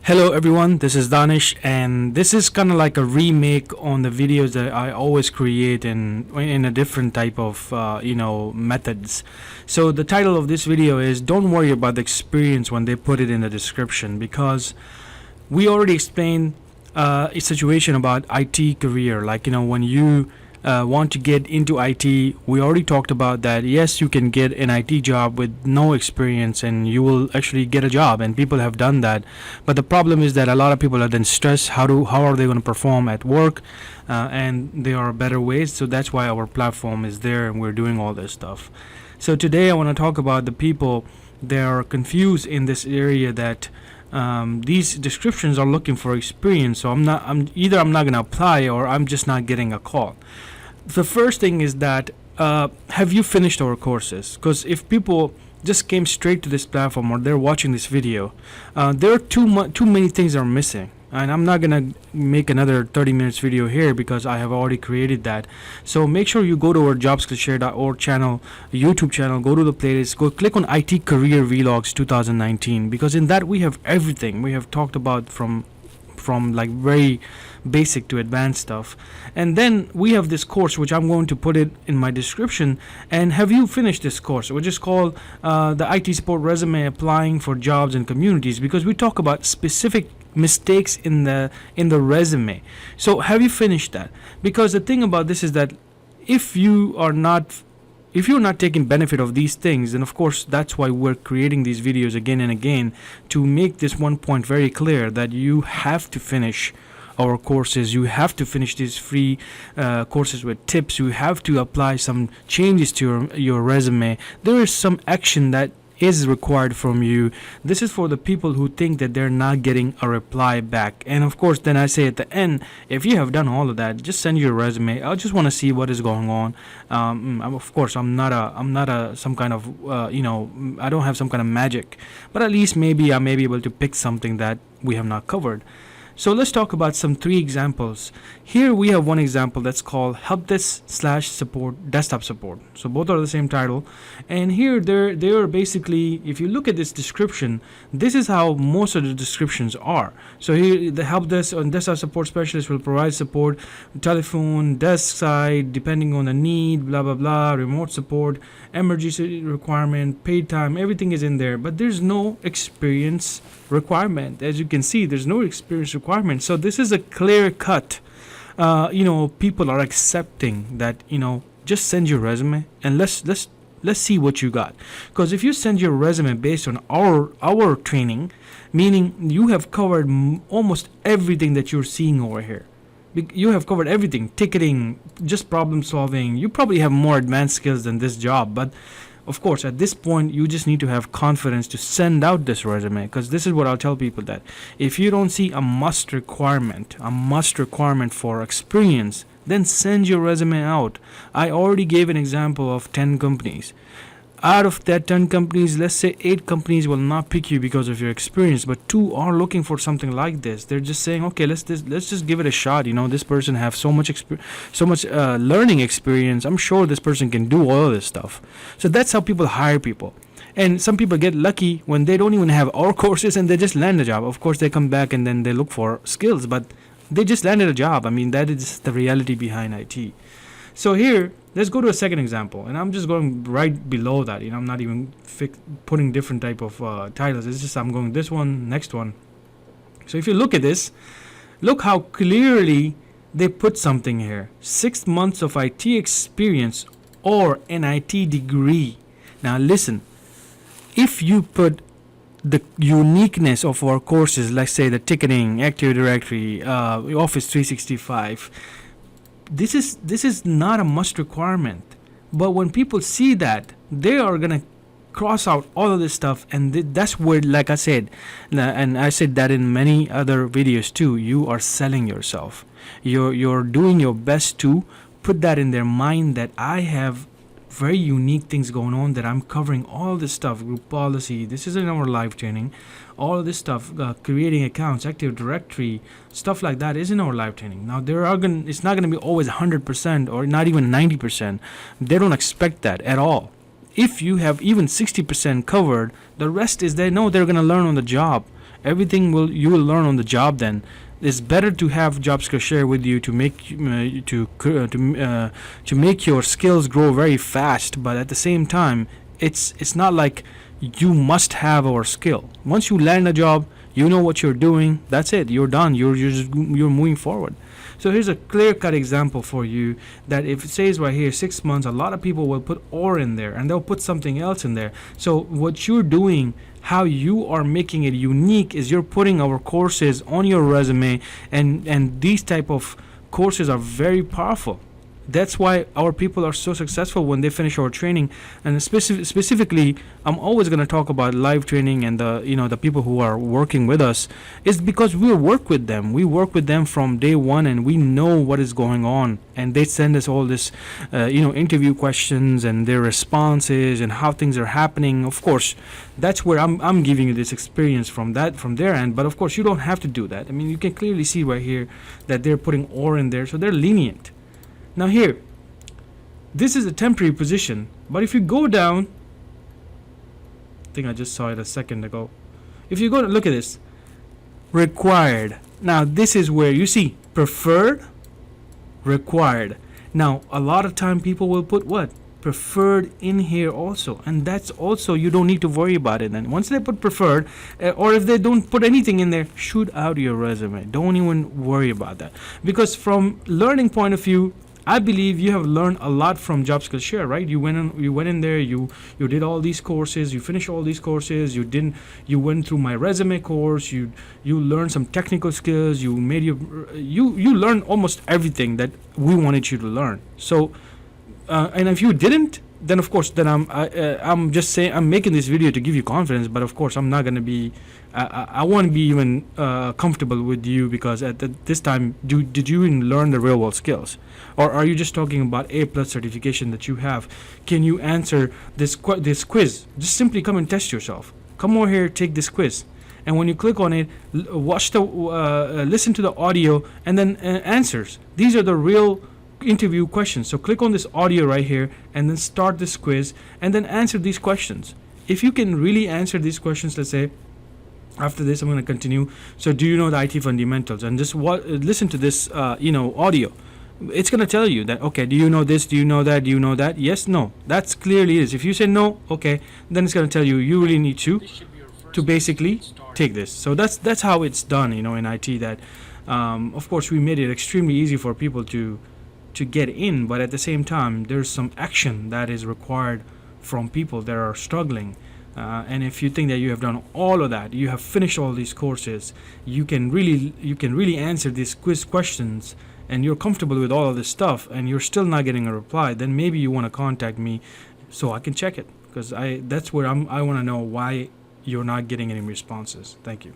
Hello everyone, this is Danish, and this is kind of like a remake on the videos that I always create in a different type of methods. So the title of this video is "Don't worry about the experience when they put it in the description," because we already explained a situation about IT career. Like, when you want to get into IT, we already talked about that. Yes, you can get an IT job with no experience and you will actually get a job, and people have done that. But the problem is that a lot of people are then stressed. How are they going to perform at work? And there are better ways. So that's why our platform is there and we're doing all this stuff. So today I want to talk about the people that are confused in this area, that these descriptions are looking for experience. So I'm not going to apply, or I'm just not getting a call. The first thing is that have you finished our courses? Because if people just came straight to this platform or they're watching this video, there are too many things are missing. And I'm not gonna make another 30 minutes video here because I have already created that. So make sure you go to our jobskillshare.org channel, YouTube channel, go to the playlist, go click on IT Career Vlogs 2019, because in that we have everything. We have talked about from like very basic to advanced stuff. And then we have this course, which I'm going to put it in my description. And have you finished this course, which is called the IT Support Resume Applying for Jobs and Communities, because we talk about specific mistakes in the resume. So have you finished that? Because the thing about this is that if you're not taking benefit of these things, then of course that's why we're creating these videos again and again, to make this one point very clear, that you have to finish our courses. You have to finish these free courses with tips. You have to apply some changes to your resume. There is some action that is required from you. This is for the people who think that they're not getting a reply back. And of course, then I say at the end, if you have done all of that, just send your resume. I just want to see what is going on. Of course, I'm not some kind of I don't have some kind of magic, but at least maybe I may be able to pick something that we have not covered. So let's talk about some 3 examples. Here we have one example that's called helpdesk/support, desktop support. So both are the same title. And here they are basically, if you look at this description, this is how most of the descriptions are. So here the help desk and desktop support specialist will provide support, telephone, desk side, depending on the need, blah blah blah, remote support, emergency requirement, paid time, everything is in there. But there's no experience requirement. As you can see, there's no experience requirement. So this is a clear cut. People are accepting that, just send your resume and let's see what you got. Because if you send your resume based on our training, meaning you have covered almost everything that you're seeing over here. You have covered everything, ticketing, just problem solving. You probably have more advanced skills than this job, but of course, at this point, you just need to have confidence to send out this resume, because this is what I'll tell people, that if you don't see a must requirement for experience, then send your resume out. I already gave an example of 10 companies. Out of that 10 companies, let's say 8 companies will not pick you because of your experience, but 2 are looking for something like this. They're just saying, okay, let's just give it a shot. This person have so much learning experience. I'm sure this person can do all of this stuff. So that's how people hire people. And some people get lucky when they don't even have our courses and they just land a job. Of course, they come back and then they look for skills, but they just landed a job. I mean, that is the reality behind IT. So here, let's go to a second example, and I'm just going right below that. I'm not even putting different type of titles. It's just I'm going this one, next one. So if you look at this, look how clearly they put something here: 6 months of IT experience or an IT degree. Now listen, if you put the uniqueness of our courses, let's say the ticketing, Active Directory, Office 365. This is not a must requirement, but when people see that, they are gonna cross out all of this stuff, and that's where, like I said, and I said that in many other videos too, you are selling yourself. You're doing your best to put that in their mind, that I have very unique things going on, that I'm covering all this stuff, group policy, this is in our live training, all of this stuff, creating accounts, Active Directory, stuff like that is in our live training. Now it's not going to be always 100% or not even 90%. They don't expect that at all. If you have even 60% covered, the rest is they know they're going to learn on the job. Everything you will learn on the job. Then it's better to have job skills share with you to make to make your skills grow very fast. But at the same time, it's not like you must have our skill. Once you land a job, you know what you're doing. That's it. You're done. You're moving forward. So here's a clear-cut example for you that if it says right here 6 months, a lot of people will put or in there and they'll put something else in there. So what you're doing, how you are making it unique, is you're putting our courses on your resume, and these type of courses are very powerful. That's why our people are so successful when they finish our training. And specifically, I'm always going to talk about live training and the people who are working with us, is because we work with them. We work with them from day one, and we know what is going on. And they send us all this, interview questions and their responses and how things are happening. Of course, that's where I'm giving you this experience from their end. But of course, you don't have to do that. I mean, you can clearly see right here that they're putting or in there, so they're lenient. Now here, this is a temporary position, but if you go down, I think I just saw it a second ago. If you go to look at this, required. Now this is where you see preferred, required. Now a lot of time people will put what? Preferred in here also, and that's also, you don't need to worry about it. Then once they put preferred, or if they don't put anything in there, shoot out your resume. Don't even worry about that, because from learning point of view, I believe you have learned a lot from Job Skills Share, right? You went in there, you did all these courses, you finished all these courses, you went through my resume course, you learned some technical skills, you learned almost everything that we wanted you to learn. So and if you didn't, then of course, then I'm just saying, I'm making this video to give you confidence, but of course I'm not going to be I won't be even comfortable with you, because at this time, did you even learn the real world skills, or are you just talking about A+ certification that you have? Can you answer this quiz? Just simply come and test yourself. Come over here, take this quiz, and when you click on it, listen to the audio, and then answers. These are the real interview questions. So click on this audio right here, and then start this quiz, and then answer these questions. If you can really answer these questions, let's say after this I'm going to continue. So do you know the IT fundamentals? And just listen to this audio. It's going to tell you that, okay, do you know this, do you know that, do you know that? Yes, no, that's clearly is. If you say no, okay, then it's going to tell you really need to basically take this. So that's how it's done, in IT. That of course we made it extremely easy for people to get in, but at the same time there's some action that is required from people that are struggling. And if you think that you have done all of that, you have finished all these courses, you can really answer these quiz questions, and you're comfortable with all of this stuff, and you're still not getting a reply, then maybe you want to contact me so I can check it, because that's where I want to know why you're not getting any responses. Thank you.